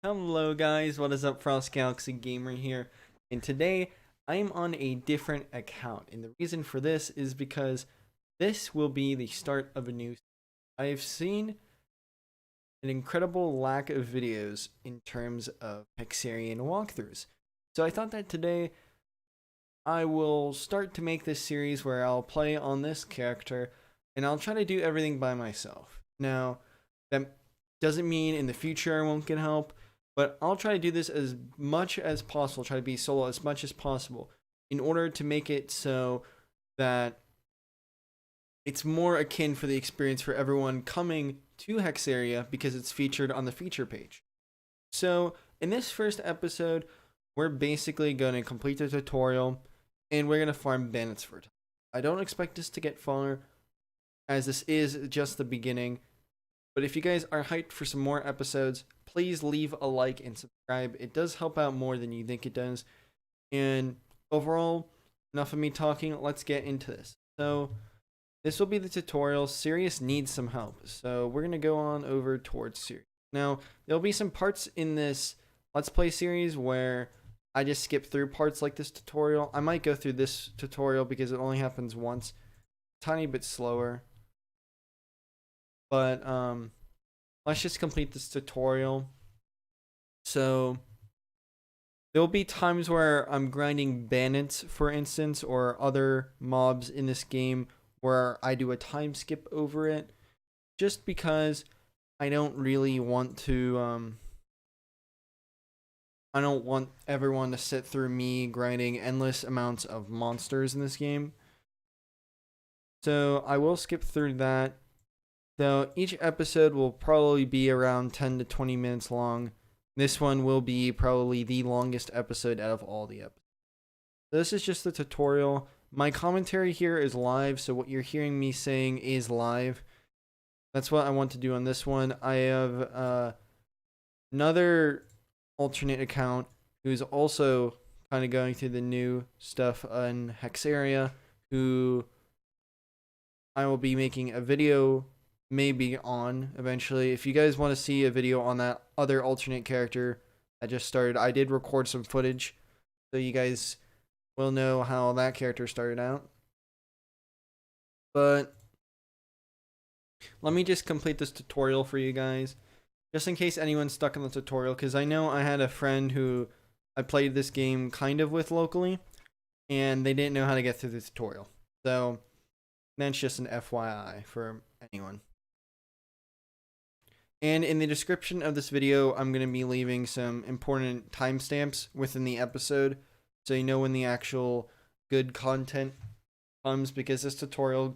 Hello guys, what is up? Frost Galaxy Gamer here, and today I am on a different account, and the reason for this is because this will be the start of a new. I have seen an incredible lack of videos in terms of Hexarian walkthroughs, so I thought that today I will start to make this series where I'll play on this character, and I'll try to do everything by myself. Now, that doesn't mean in the future I won't get help, but I'll try to do this as much as possible, try to be solo as much as possible, in order to make it so that it's more akin for the experience for everyone coming to Hexaria because it's featured on the feature page. So, in this first episode, we're basically going to complete the tutorial, and we're going to farm bandits for time. I don't expect this to get far, as this is just the beginning. But if you guys are hyped for some more episodes, please leave a like and subscribe. It does help out more than you think it does. And overall, enough of me talking. Let's get into this. So this will be the tutorial. Sirius needs some help. So we're going to go on over towards Sirius. Now, there'll be some parts in this Let's Play series where I just skip through parts like this tutorial. I might go through this tutorial because it only happens once. Tiny bit slower. But let's just complete this tutorial. So there'll be times where I'm grinding bandits, for instance, or other mobs in this game where I do a time skip over it, just because I don't really want to I don't want everyone to sit through me grinding endless amounts of monsters in this game. So I will skip through that. So each episode will probably be around 10 to 20 minutes long. This one will be probably the longest episode out of all the episodes. So this is just the tutorial. My commentary here is live, so what you're hearing me saying is live. That's what I want to do on this one. I have another alternate account who's also kind of going through the new stuff on Hexaria, who I will be making a video maybe on eventually. If you guys want to see a video on that other alternate character I just started, I did record some footage, so you guys will know how that character started out. But let me just complete this tutorial for you guys, just in case anyone's stuck in the tutorial, because I know I had a friend who I played this game kind of with locally, and they didn't know how to get through the tutorial. So that's just an FYI for anyone. And in the description of this video, I'm going to be leaving some important timestamps within the episode, so you know when the actual good content comes, because this tutorial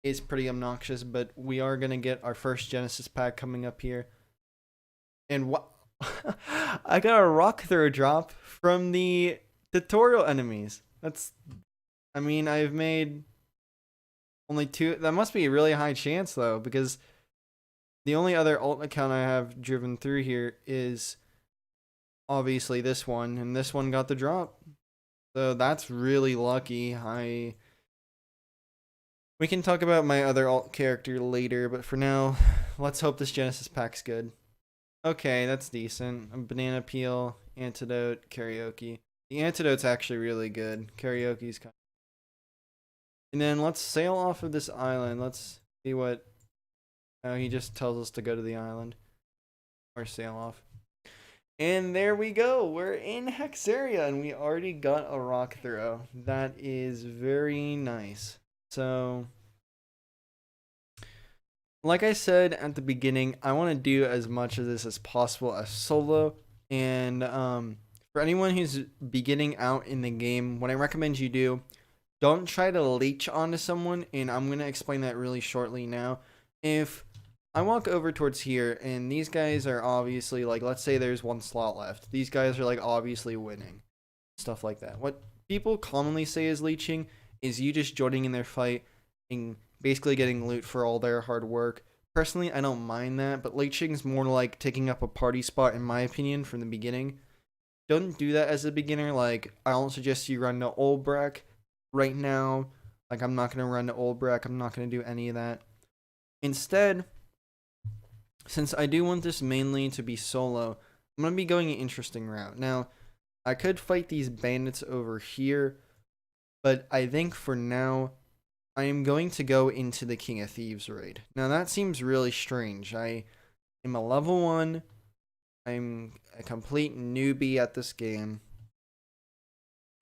is pretty obnoxious, but we are going to get our first Genesis pack coming up here. And what? I got a rock throw drop from the tutorial enemies. I mean, I've made only 2. That must be a really high chance, though, because the only other alt account I have driven through here is obviously this one, and this one got the drop. So that's really lucky. We can talk about my other alt character later, but for now, let's hope this Genesis pack's good. Okay, that's decent. A banana peel, antidote, karaoke. The antidote's actually really good. Karaoke's kind of... And then let's sail off of this island. Let's see what... Oh, he just tells us to go to the island. Or sail off. And there we go. We're in Hexaria, and we already got a rock throw. That is very nice. So, like I said at the beginning, I want to do as much of this as possible as solo. And for anyone who's beginning out in the game, what I recommend you do, don't try to leech onto someone, and I'm going to explain that really shortly now. If I walk over towards here, and these guys are obviously, like, let's say there's one slot left. These guys are, like, obviously winning. Stuff like that. What people commonly say is leeching is you just joining in their fight and basically getting loot for all their hard work. Personally, I don't mind that, but leeching is more like taking up a party spot, in my opinion, from the beginning. Don't do that as a beginner. Like, I don't suggest you run to Olbrek right now. Like, I'm not going to run to Olbrek. I'm not going to do any of that. Instead, since I do want this mainly to be solo, I'm going to be going an interesting route. Now, I could fight these bandits over here, but I think for now, I am going to go into the King of Thieves raid. Now, that seems really strange. I am a level 1. I'm a complete newbie at this game.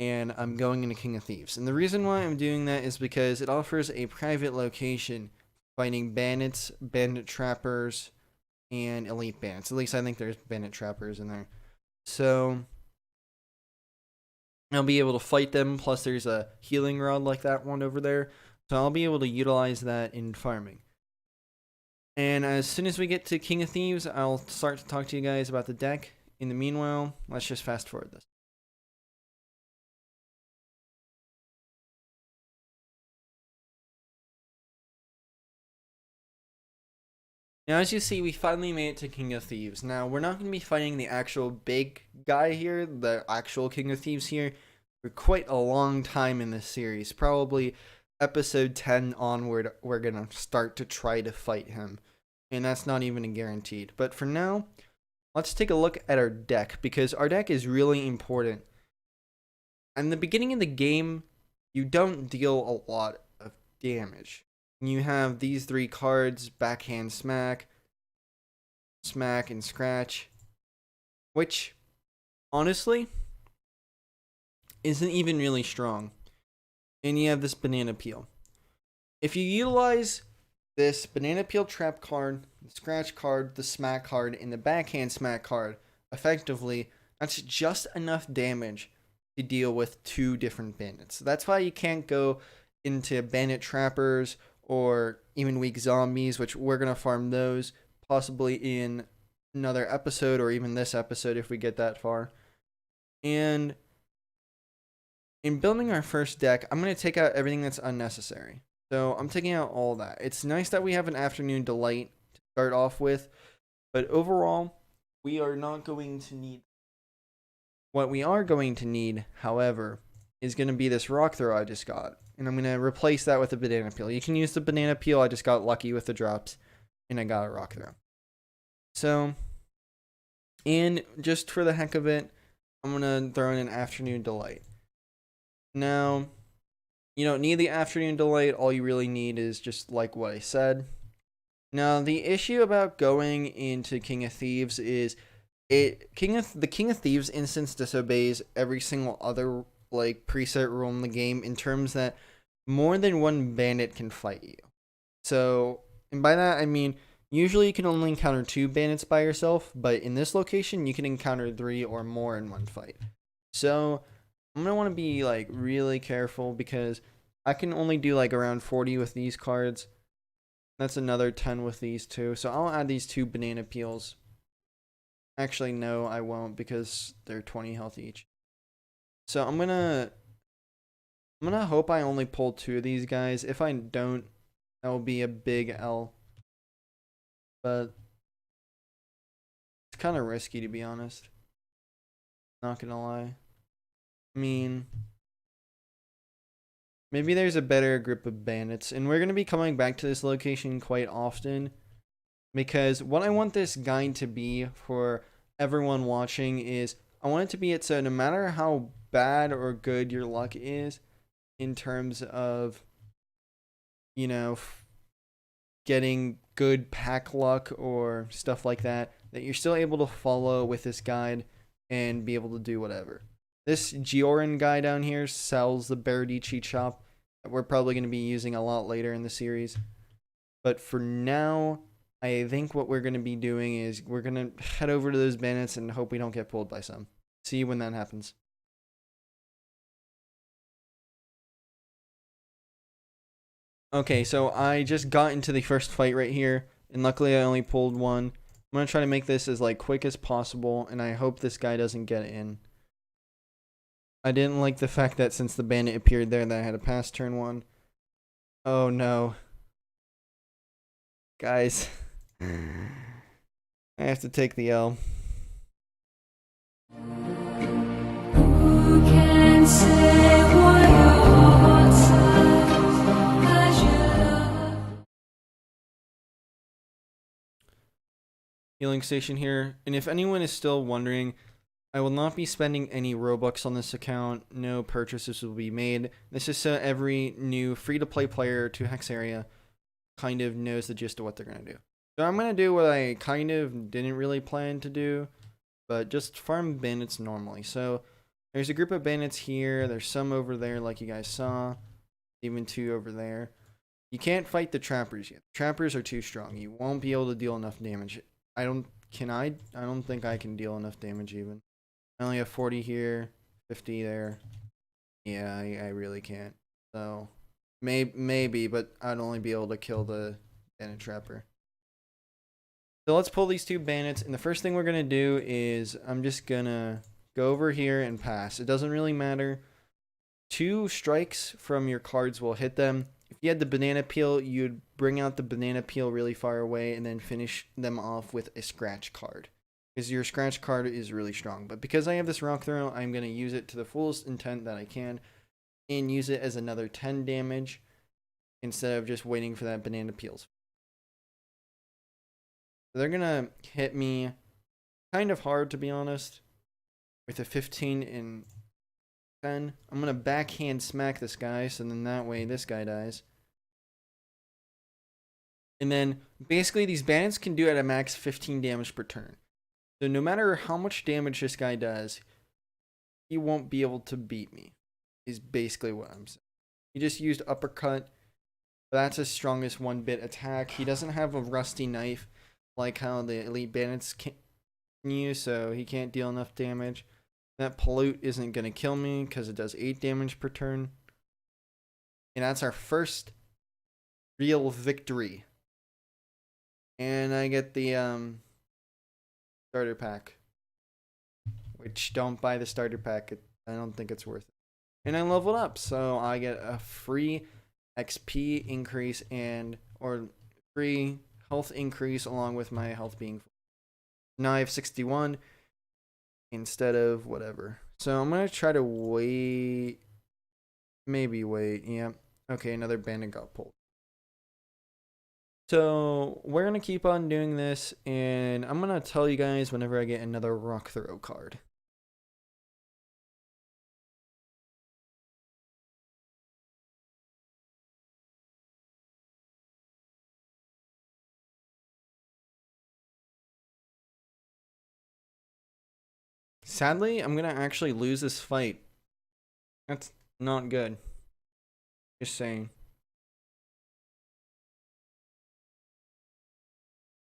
And I'm going into King of Thieves. And the reason why I'm doing that is because it offers a private location fighting bandits, bandit trappers, and elite bandits. At least I think there's bandit trappers in there. So I'll be able to fight them, plus there's a healing rod like that one over there. So I'll be able to utilize that in farming. And as soon as we get to King of Thieves, I'll start to talk to you guys about the deck. In the meanwhile, let's just fast forward this. Now, as you see, we finally made it to King of Thieves. Now, we're not going to be fighting the actual big guy here, the actual King of Thieves here, for quite a long time in this series. Probably episode 10 onward, we're going to start to try to fight him. And that's not even a guaranteed. But for now, let's take a look at our deck, because our deck is really important. In the beginning of the game, you don't deal a lot of damage. You have these 3 cards, backhand smack, smack, and scratch, which, honestly, isn't even really strong. And you have this banana peel. If you utilize this banana peel trap card, the scratch card, the smack card, and the backhand smack card, effectively, that's just enough damage to deal with 2 different bandits. That's why you can't go into bandit trappers or even weak zombies, which we're going to farm those possibly in another episode or even this episode if we get that far. And in building our first deck, I'm going to take out everything that's unnecessary. So I'm taking out all that. It's nice that we have an afternoon delight to start off with, but overall, we are not going to need. What we are going to need, however, is going to be this rock throw I just got. And I'm going to replace that with a banana peel. You can use the banana peel. I just got lucky with the drops. And I got a rock throw. So, and just for the heck of it, I'm going to throw in an afternoon delight. Now, you don't need the afternoon delight. All you really need is just like what I said. Now, the issue about going into King of Thieves is the King of Thieves instance disobeys every single other like preset rule in the game in terms that more than one bandit can fight you. So, and by that I mean usually you can only encounter 2 bandits by yourself, but in this location you can encounter 3 or more in one fight. So I'm gonna want to be like really careful because I can only do like around 40 with these cards. That's another 10 with these 2. So I'll add these 2 banana peels. Actually, no, I won't because they're 20 health each. So I'm gonna hope I only pull 2 of these guys. If I don't, that will be a big L. But it's kind of risky, to be honest. Not gonna lie. I mean, maybe there's a better group of bandits, and we're gonna be coming back to this location quite often. Because what I want this guide to be for everyone watching is I want it to be so no matter how bad or good your luck is in terms of, you know, getting good pack luck or stuff like that, that you're still able to follow with this guide and be able to do whatever. This Gioran guy down here sells the Birdie cheat shop that we're probably going to be using a lot later in the series. But for now, I think what we're going to be doing is we're going to head over to those bandits and hope we don't get pulled by some. See you when that happens. Okay, so I just got into the first fight right here, and luckily I only pulled 1. I'm going to try to make this as like quick as possible, and I hope this guy doesn't get in. I didn't like the fact that since the bandit appeared there that I had to pass turn 1. Oh no. Guys. I have to take the L. Who can say what your heart says as you love? healing station here. And if anyone is still wondering, I will not be spending any Robux on this account. No purchases will be made. This is so every new free-to-play player to Hexaria kind of knows the gist of what they're going to do. So I'm going to do what I kind of didn't really plan to do, but just farm bandits normally. So there's a group of bandits here. There's some over there like you guys saw. Even 2 over there. You can't fight the trappers yet. Trappers are too strong. You won't be able to deal enough damage. I don't think I can deal enough damage even. I only have 40 here, 50 there. Yeah, I really can't. So maybe, but I'd only be able to kill the bandit trapper. So let's pull these 2 bandits, and the first thing we're gonna do is I'm just gonna go over here and pass. It doesn't really matter. 2 strikes from your cards will hit them. If you had the banana peel, you'd bring out the banana peel really far away and then finish them off with a scratch card. Because your scratch card is really strong. But because I have this rock throw, I'm going to use it to the fullest intent that I can. And use it as another 10 damage. Instead of just waiting for that banana peels. So they're going to hit me kind of hard, to be honest. With a 15 and 10. I'm going to backhand smack this guy, so then that way this guy dies. And then basically these bandits can do at a max 15 damage per turn. So no matter how much damage this guy does, he won't be able to beat me, is basically what I'm saying. He just used uppercut. That's his strongest 1-bit attack. He doesn't have a rusty knife like how the elite bandits can use, so he can't deal enough damage. That pollute isn't going to kill me because it does 8 damage per turn. And that's our first real victory. And I get the starter pack. Which, don't buy the starter pack. I don't think it's worth it. And I leveled up, so I get a free XP increase or free health increase along with my health being full. Now I have 61. Instead of whatever. So I'm going to try to wait. Maybe wait. Yeah. Okay, another bandit got pulled. So we're going to keep on doing this. And I'm going to tell you guys whenever I get another rock throw card. Sadly, I'm going to actually lose this fight. That's not good. Just saying.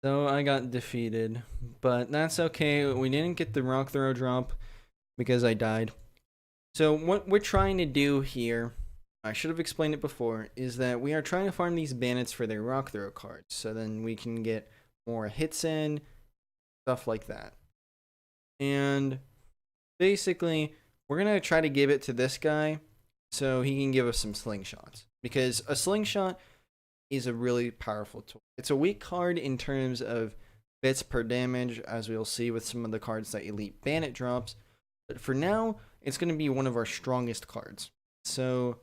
So I got defeated. But that's okay. We didn't get the rock throw drop because I died. So what we're trying to do here, I should have explained it before, is that we are trying to farm these bandits for their rock throw cards. So then we can get more hits in, stuff like that. And basically, we're going to try to give it to this guy so he can give us some slingshots. Because a slingshot is a really powerful tool. It's a weak card in terms of bits per damage, as we'll see with some of the cards that Elite Bandit drops. But for now, it's going to be one of our strongest cards. So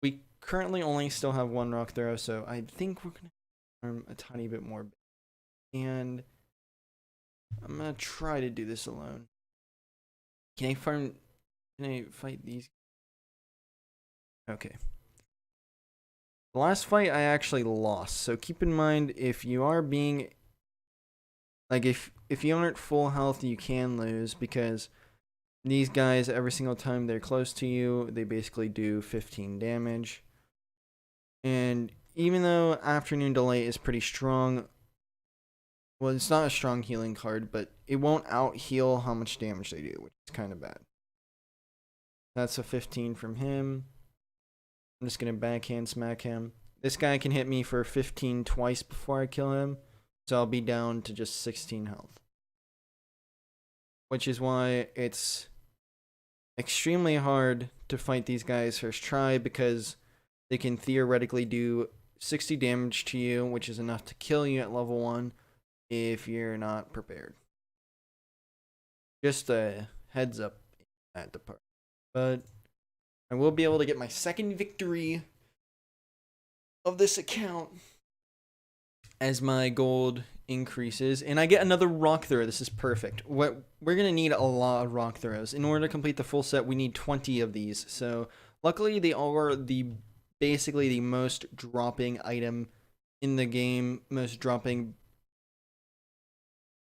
we currently only still have 1 rock throw, so I think we're going to farm a tiny bit more. And I'm going to try to do this alone. Can I fight these? Okay. The last fight I actually lost. So keep in mind, if you are being like if you aren't full health, you can lose, because these guys, every single time they're close to you, they basically do 15 damage. And even though Afternoon Delay is pretty strong, well, it's not a strong healing card, but it won't out heal how much damage they do, which is kind of bad. That's a 15 from him. I'm just going to backhand smack him. This guy can hit me for 15 twice before I kill him, so I'll be down to just 16 health. Which is why it's extremely hard to fight these guys first try, because they can theoretically do 60 damage to you, which is enough to kill you at level 1 if you're not prepared. Just a heads up at the part. But I will be able to get my second victory of this account, as my gold increases, and I get another rock throw. This is perfect. What we're gonna need a lot of rock throws in order to complete the full set. We need 20 of these. So luckily, they are basically the most dropping item in the game, most dropping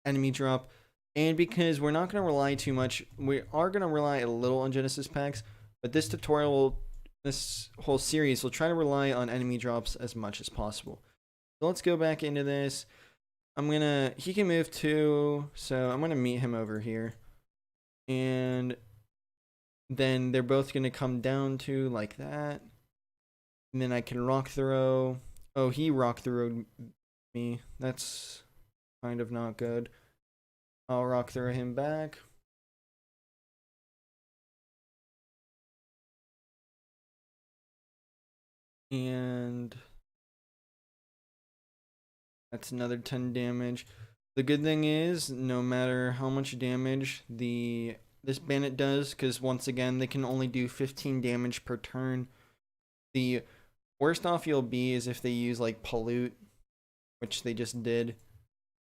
enemy drop. And because we're not gonna rely too much, we are gonna rely a little on Genesis packs, but this tutorial, this whole series, will try to rely on enemy drops as much as possible. So let's go back into this. He can move too, so I'm gonna meet him over here. And then they're both gonna come down to like that. And then I can rock throw. Oh, he rock throwed me. That's kind of not good. I'll rock throw him back. And that's another 10 damage. The good thing is, no matter how much damage this bandit does, because once again, they can only do 15 damage per turn. The worst off you'll be is if they use like pollute, which they just did,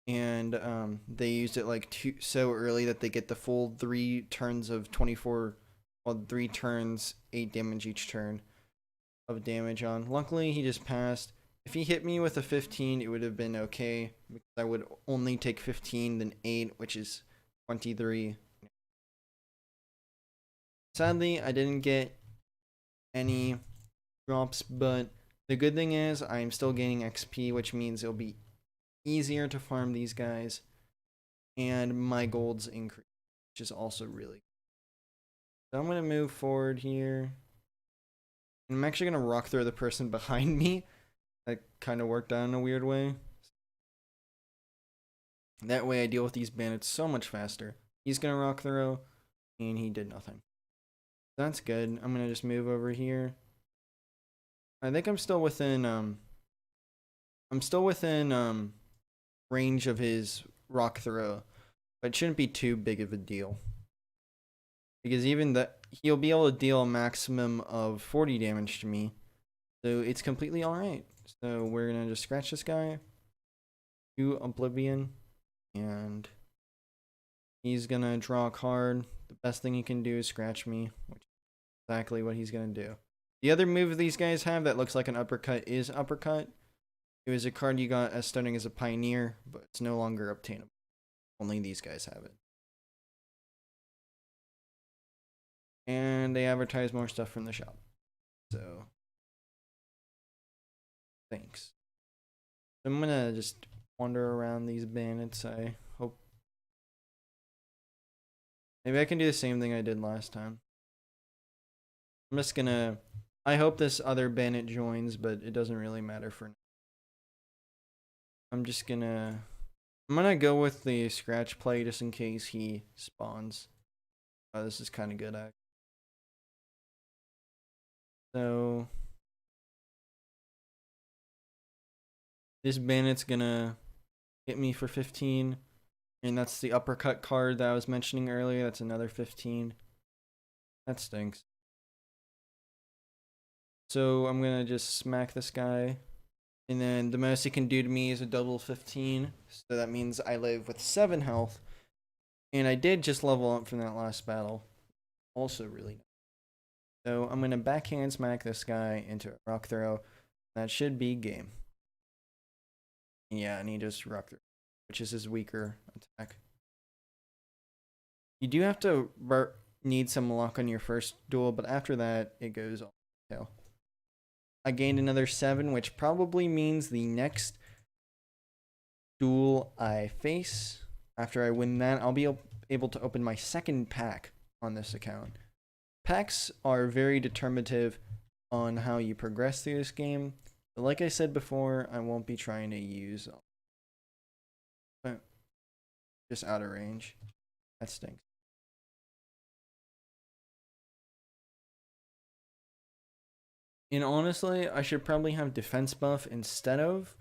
and they used it like so early that they get the full 3 turns of 24, well, 3 turns, 8 damage each turn of damage on. Luckily, he just passed. If he hit me with a 15, it would have been okay, because I would only take 15, then 8, which is 23. Sadly, I didn't get any drops, but the good thing is I'm still gaining XP, which means it'll be easier to farm these guys, and my golds increase, which is also really good. So I'm going to move forward here. I'm actually going to rock throw the person behind me. That kind of worked out in a weird way. That way I deal with these bandits so much faster. He's going to rock throw, and he did nothing. That's good. I'm going to just move over here. I think I'm still within range of his rock throw, but it shouldn't be too big of a deal. Because even that, he'll be able to deal a maximum of 40 damage to me. So it's completely alright. So we're going to just scratch this guy to Oblivion, and he's going to draw a card. The best thing he can do is scratch me, which is exactly what he's going to do. The other move these guys have that looks like an uppercut is Uppercut. It was a card you got as starting as a Pioneer, but it's no longer obtainable. Only these guys have it. And they advertise more stuff from the shop. So, thanks. I'm gonna just wander around these bandits. I hope. Maybe I can do the same thing I did last time. I'm just gonna. I hope this other bandit joins, but it doesn't really matter for now. I'm gonna go with the scratch play just in case he spawns. Oh, this is kind of good, actually. So this bandit's gonna hit me for 15, and that's the uppercut card that I was mentioning earlier. That's another 15. That stinks. So I'm gonna just smack this guy, and then the most he can do to me is a double 15. So that means I live with 7 health, and I did just level up from that last battle. Also really nice. So I'm gonna backhand smack this guy into a rock throw. That should be game. Yeah, and he just rock throw, which is his weaker attack. You do have to need some luck on your first duel, but after that, it goes all tail. I gained another 7, which probably means the next duel I face, after I win that, I'll be able to open my second pack on this account. Packs are very determinative on how you progress through this game. But like I said before, I won't be trying to use just out of range. That stinks. And honestly, I should probably have defense buff instead of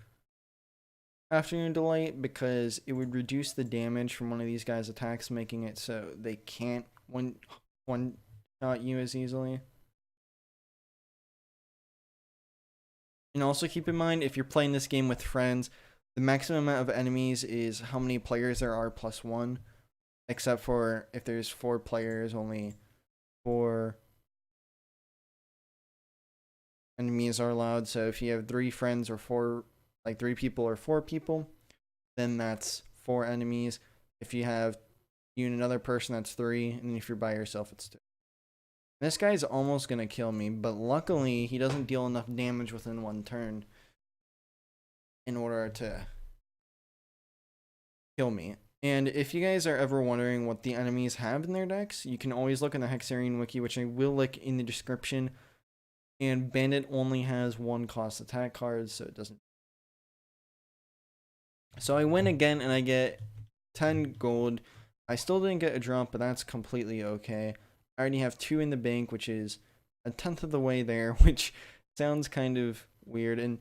Afternoon Delight, because it would reduce the damage from one of these guys' attacks, making it so they can't one shot you as easily. And also keep in mind, if you're playing this game with friends, The maximum amount of enemies is how many players there are plus one, except for if there's 4 players, only 4 enemies are allowed. So if you have 3 friends or 4, like 3 people or 4 people, then that's 4 enemies. If you have you and another person, that's 3, and if you're by yourself, it's 2. This guy's almost gonna kill me, but luckily he doesn't deal enough damage within 1 turn in order to kill me. And if you guys are ever wondering what the enemies have in their decks, you can always look in the Hexarian wiki, which I will link in the description. And Bandit only has 1 cost attack card, so it doesn't. So I win again and I get 10 gold. I still didn't get a drop, but that's completely okay. I already have 2 in the bank, which is a tenth of the way there, which sounds kind of weird. And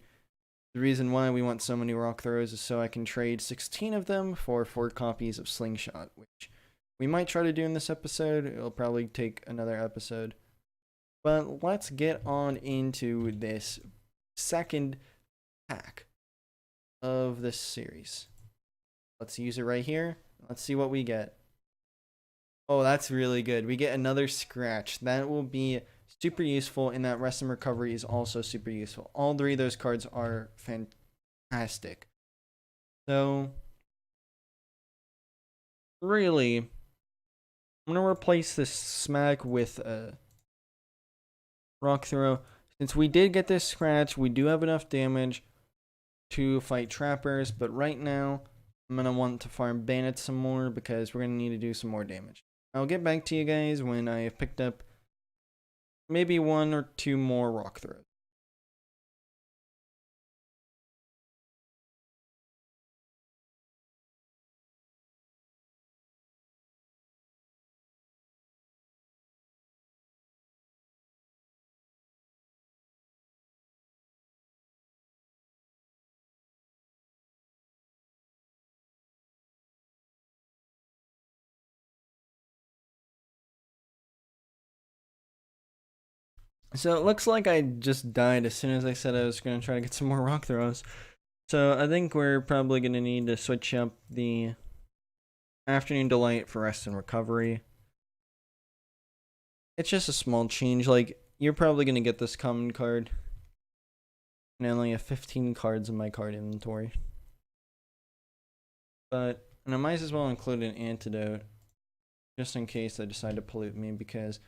the reason why we want so many rock throws is so I can trade 16 of them for 4 copies of Slingshot, which we might try to do in this episode. It'll probably take another episode. But let's get on into this second pack of this series. Let's use it right here. Let's see what we get. Oh, that's really good. We get another scratch. That will be super useful, and that rest and recovery is also super useful. All 3 of those cards are fantastic. So, really, I'm going to replace this smack with a rock throw. Since we did get this scratch, we do have enough damage to fight trappers, but right now, I'm going to want to farm bandits some more because we're going to need to do some more damage. I'll get back to you guys when I have picked up maybe 1 or 2 more rock throws. So it looks like I just died as soon as I said I was going to try to get some more rock throws. So I think we're probably going to need to switch up the Afternoon Delight for rest and recovery. It's just a small change. Like, you're probably going to get this common card. And I only have 15 cards in my card inventory. But, and I might as well include an antidote. Just in case they decide to pollute me, because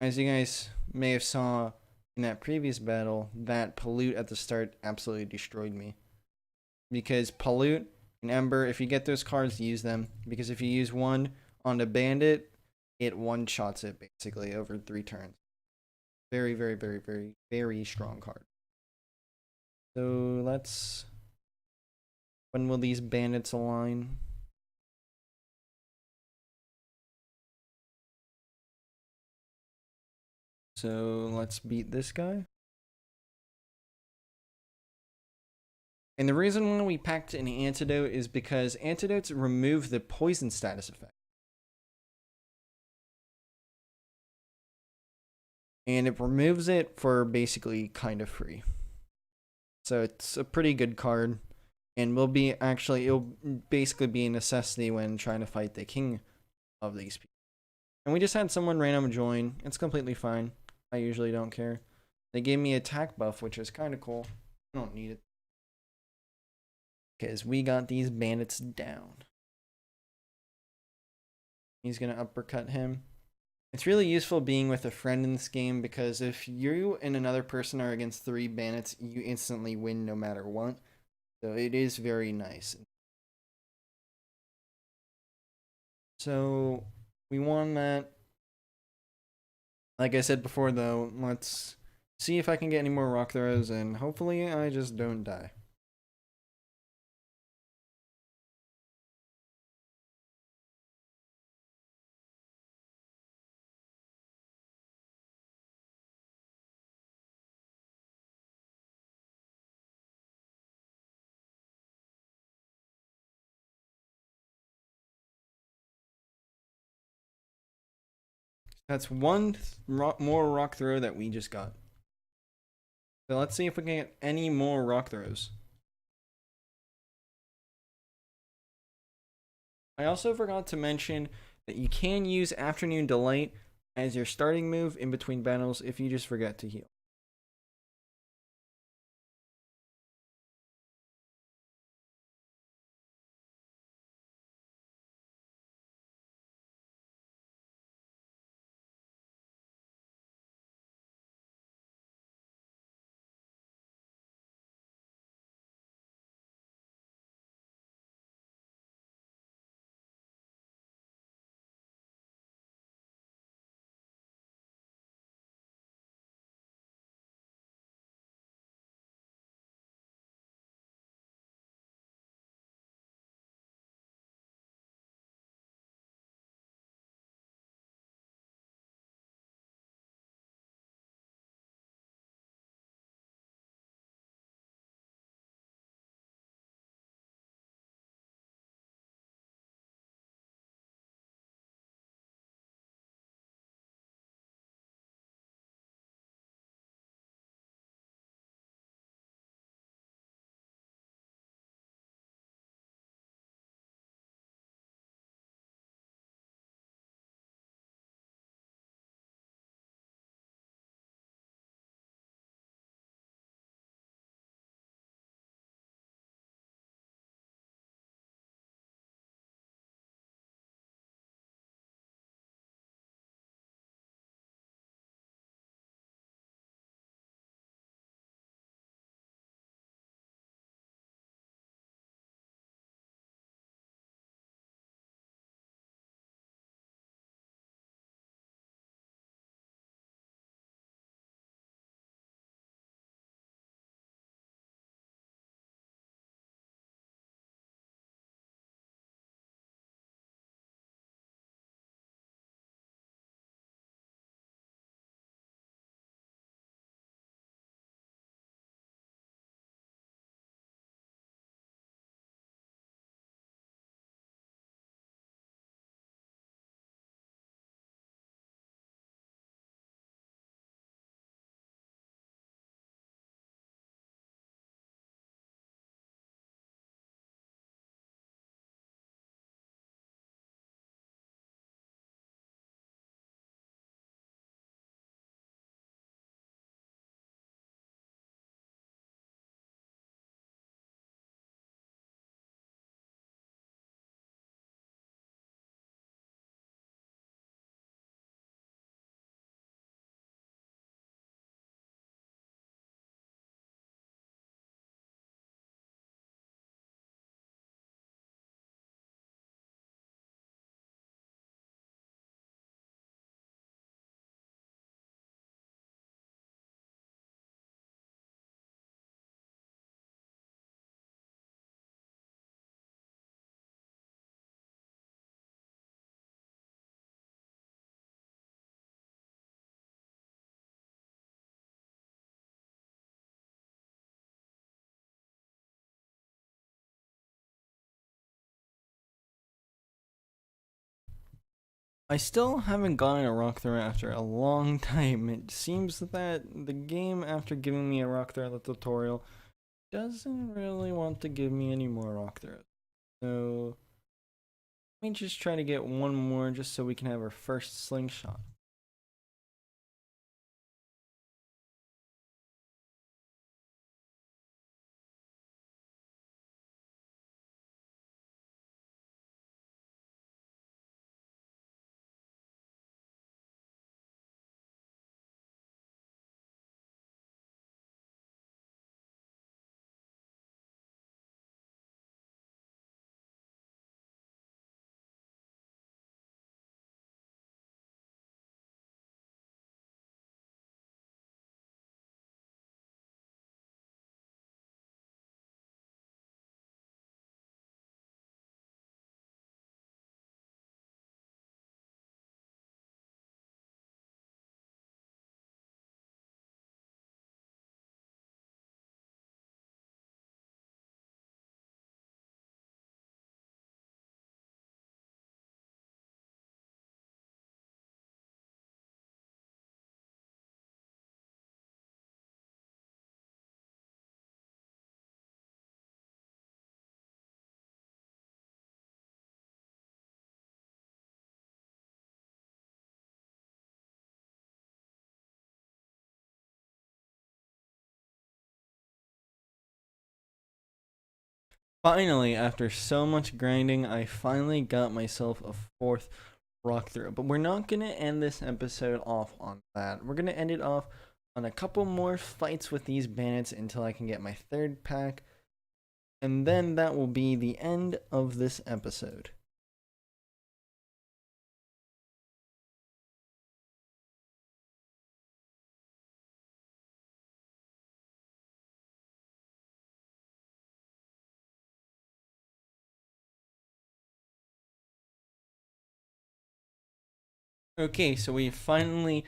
as you guys may have saw in that previous battle, that pollute at the start absolutely destroyed me. Because pollute and ember, if you get those cards, use them. Because if you use one on the bandit, it one-shots it basically over 3 turns. Very, very, very, very, very strong card. So let's... When will these bandits align? So let's beat this guy. And the reason why we packed an antidote is because antidotes remove the poison status effect. And it removes it for basically kind of free. So it's a pretty good card. And will be actually, it'll basically be a necessity when trying to fight the king of these people. And we just had someone random join. It's completely fine. I usually don't care. They gave me attack buff, which is kind of cool. I don't need it. Because we got these bandits down. He's going to uppercut him. It's really useful being with a friend in this game, because if you and another person are against 3 bandits, you instantly win no matter what. So it is very nice. So we won that. Like I said before though, let's see if I can get any more rock throws, and hopefully I just don't die. That's 1 more rock throw that we just got. So let's see if we can get any more rock throws. I also forgot to mention that you can use Afternoon Delight as your starting move in between battles if you just forget to heal. I still haven't gotten a rock throw after a long time. It seems that the game, after giving me a rock throw at the tutorial, doesn't really want to give me any more rock throws. So let me just try to get one more just so we can have our first slingshot. Finally, after so much grinding, I finally got myself a 4th rock throw. But we're not going to end this episode off on that. We're going to end it off on a couple more fights with these bandits until I can get my 3rd pack. And then that will be the end of this episode. Okay, so we finally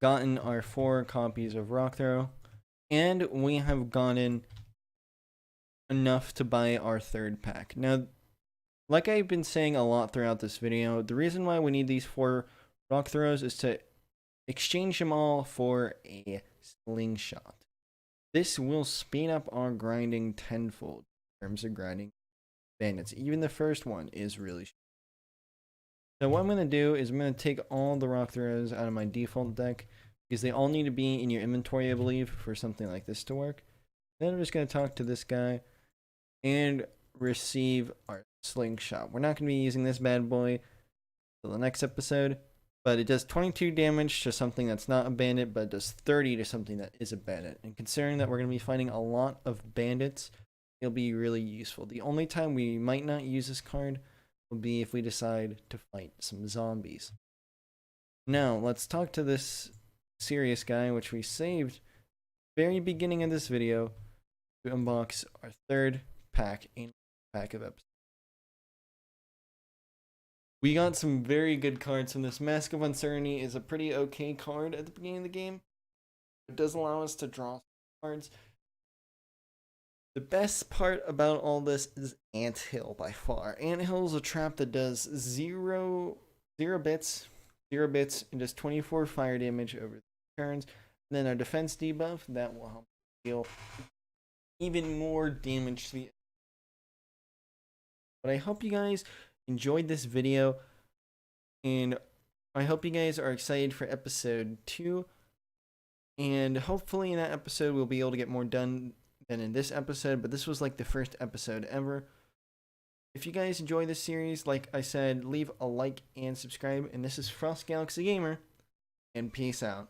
gotten our 4 copies of Rock Throw, and we have gotten enough to buy our 3rd pack. Now, like I've been saying a lot throughout this video, the reason why we need these 4 Rock Throws is to exchange them all for a slingshot. This will speed up our grinding tenfold in terms of grinding bandits. Even the first one is really short. So what I'm going to do is I'm going to take all the rock throws out of my default deck because they all need to be in your inventory, I believe, for something like this to work. Then I'm just going to talk to this guy and receive our slingshot. We're not going to be using this bad boy till the next episode, but it does 22 damage to something that's not a bandit, but it does 30 to something that is a bandit. And considering that we're going to be fighting a lot of bandits, it'll be really useful. The only time we might not use this card will be if we decide to fight some zombies. Now, let's talk to this serious guy, which we saved very beginning of this video to unbox our 3rd pack in pack of episodes. We got some very good cards from this. Mask of Uncertainty is a pretty okay card at the beginning of the game. It does allow us to draw cards. The best part about all this is Anthill by far. Anthill is a trap that does 0 bits, and does 24 fire damage over turns. And then our defense debuff, that will help deal even more damage to the. But I hope you guys enjoyed this video, and I hope you guys are excited for episode 2. And hopefully in that episode we'll be able to get more done than in this episode, but this was like the first episode ever. If you guys enjoy this series, like I said, leave a like and subscribe. And this is Frost Galaxy Gamer, and peace out.